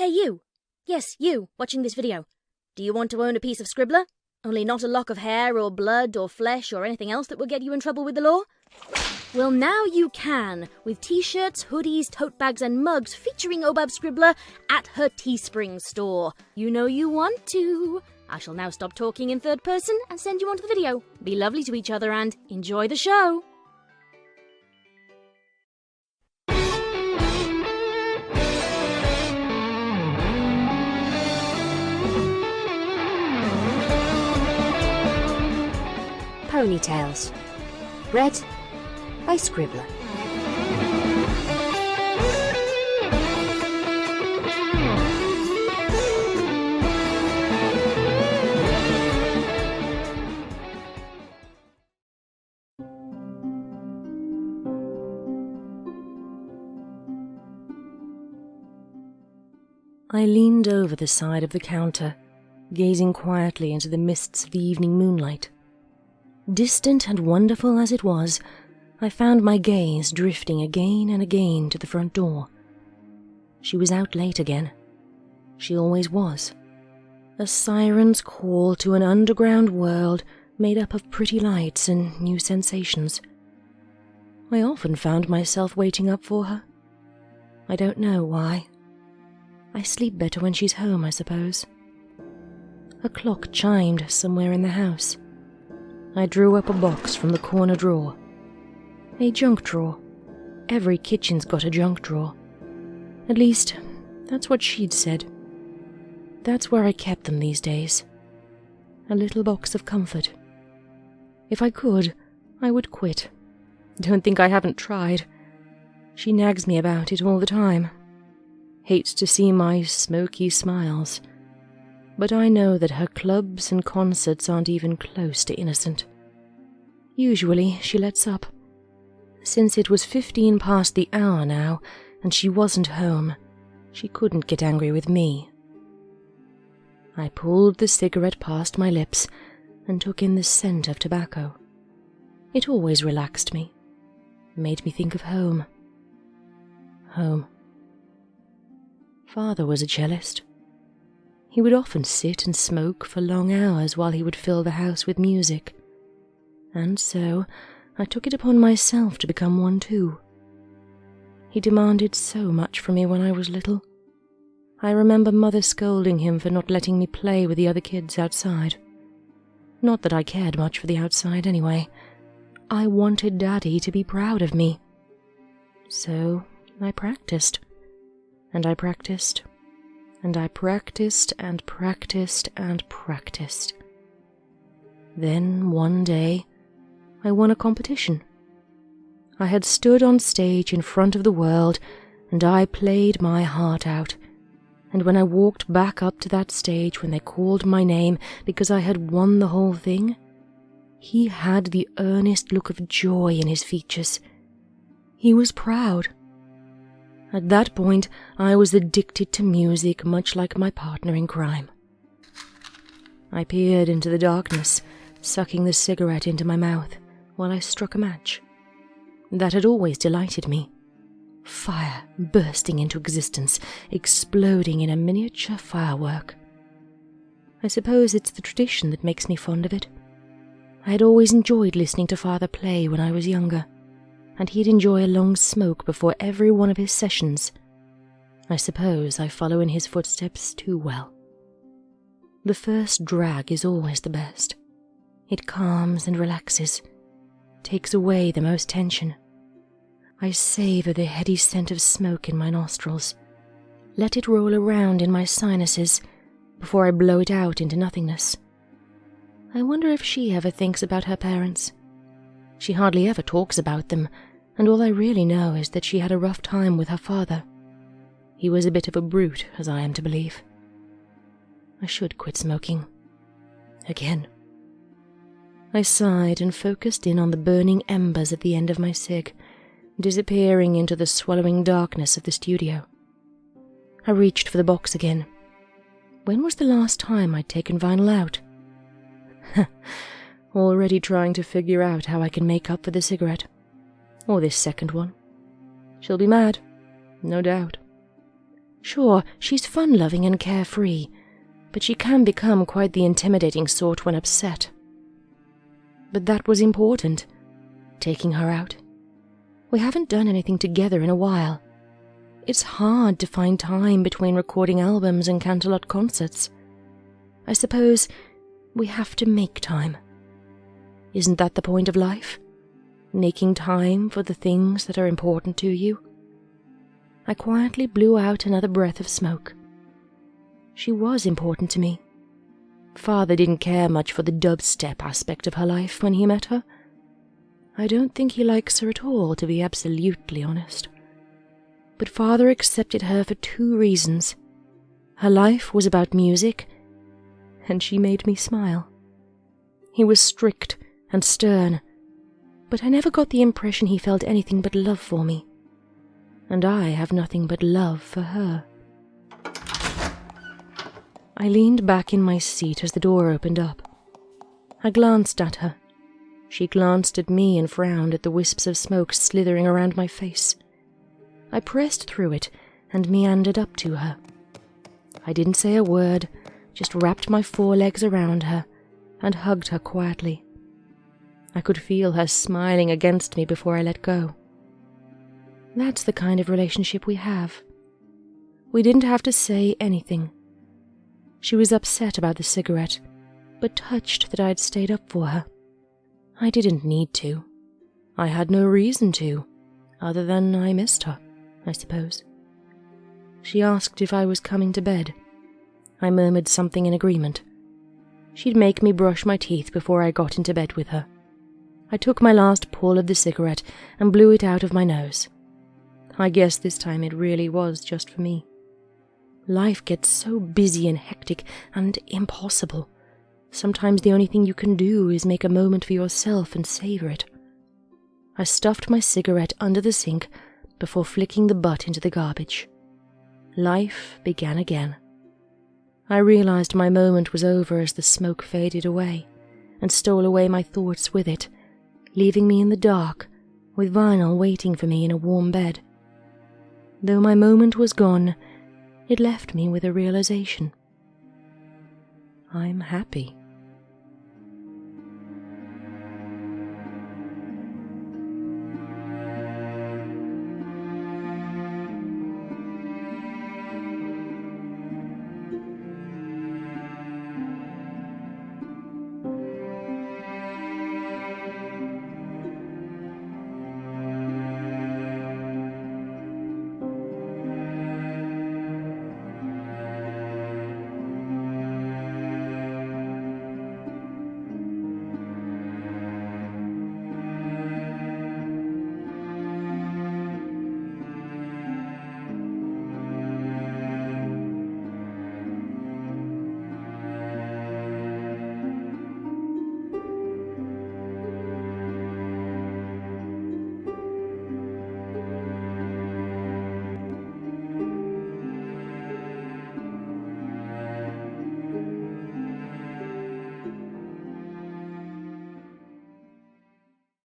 Hey you! Yes, you, watching this video. Do you want to own a piece of Scribbler? Only not a lock of hair or blood or flesh or anything else that will get you in trouble with the law? Well, now you can, with t-shirts, hoodies, tote bags and mugs featuring Obab Scribbler at her Teespring store. You know you want to. I shall now stop talking in third person and send you on to the video. Be lovely to each other and enjoy the show. Ponytails. Read by Scribbler. I leaned over the side of the counter, gazing quietly into the mists of the evening moonlight. Distant and wonderful as it was, I found my gaze drifting again and again to the front door. She was out late again. She always was. A siren's call to an underground world made up of pretty lights and new sensations. I often found myself waiting up for her. I don't know why. I sleep better when she's home, I suppose. A clock chimed somewhere in the house. I drew up a box from the corner drawer. A junk drawer. Every kitchen's got a junk drawer. At least, that's what she'd said. That's where I kept them these days. A little box of comfort. If I could, I would quit. Don't think I haven't tried. She nags me about it all the time. Hates to see my smoky smiles. But I know that her clubs and concerts aren't even close to innocent. Usually she lets up. Since it was 15 past the hour now, and she wasn't home, she couldn't get angry with me. I pulled the cigarette past my lips and took in the scent of tobacco. It always relaxed me, made me think of home. Home. Father was a cellist. He would often sit and smoke for long hours while he would fill the house with music. And so I took it upon myself to become one too. He demanded so much from me when I was little. I remember Mother scolding him for not letting me play with the other kids outside. Not that I cared much for the outside anyway. I wanted Daddy to be proud of me. So I practiced. And I practiced. And I practiced and practiced and practiced. Then, one day, I won a competition. I had stood on stage in front of the world, and I played my heart out. And when I walked back up to that stage when they called my name because I had won the whole thing, he had the earnest look of joy in his features. He was proud. At that point, I was addicted to music, much like my partner in crime. I peered into the darkness, sucking the cigarette into my mouth, while I struck a match. That had always delighted me. Fire bursting into existence, exploding in a miniature firework. I suppose it's the tradition that makes me fond of it. I had always enjoyed listening to Father play when I was younger, and he'd enjoy a long smoke before every one of his sessions. I suppose I follow in his footsteps too well. The first drag is always the best. It calms and relaxes, takes away the most tension. I savor the heady scent of smoke in my nostrils, let it roll around in my sinuses before I blow it out into nothingness. I wonder if she ever thinks about her parents. She hardly ever talks about them, and all I really know is that she had a rough time with her father. He was a bit of a brute, as I am to believe. I should quit smoking. Again. I sighed and focused in on the burning embers at the end of my cig, disappearing into the swallowing darkness of the studio. I reached for the box again. When was the last time I'd taken vinyl out? Already trying to figure out how I can make up for the cigarette. Or this second one. She'll be mad, no doubt. Sure, she's fun-loving and carefree, but she can become quite the intimidating sort when upset. But that was important, taking her out. We haven't done anything together in a while. It's hard to find time between recording albums and Canterlot concerts. I suppose we have to make time. Isn't that the point of life? Making time for the things that are important to you? I quietly blew out another breath of smoke. She was important to me. Father didn't care much for the dubstep aspect of her life when he met her. I don't think he likes her at all, to be absolutely honest. But Father accepted her for 2 reasons. Her life was about music, and she made me smile. He was strict and stern, but I never got the impression he felt anything but love for me. And I have nothing but love for her. I leaned back in my seat as the door opened up. I glanced at her. She glanced at me and frowned at the wisps of smoke slithering around my face. I pressed through it and meandered up to her. I didn't say a word, just wrapped my forelegs around her and hugged her quietly. I could feel her smiling against me before I let go. That's the kind of relationship we have. We didn't have to say anything. She was upset about the cigarette, but touched that I'd stayed up for her. I didn't need to. I had no reason to, other than I missed her, I suppose. She asked if I was coming to bed. I murmured something in agreement. She'd make me brush my teeth before I got into bed with her. I took my last pull of the cigarette and blew it out of my nose. I guess this time it really was just for me. Life gets so busy and hectic and impossible. Sometimes the only thing you can do is make a moment for yourself and savor it. I stuffed my cigarette under the sink before flicking the butt into the garbage. Life began again. I realized my moment was over as the smoke faded away and stole away my thoughts with it, leaving me in the dark with Vinyl waiting for me in a warm bed. Though my moment was gone, it left me with a realization. I'm happy.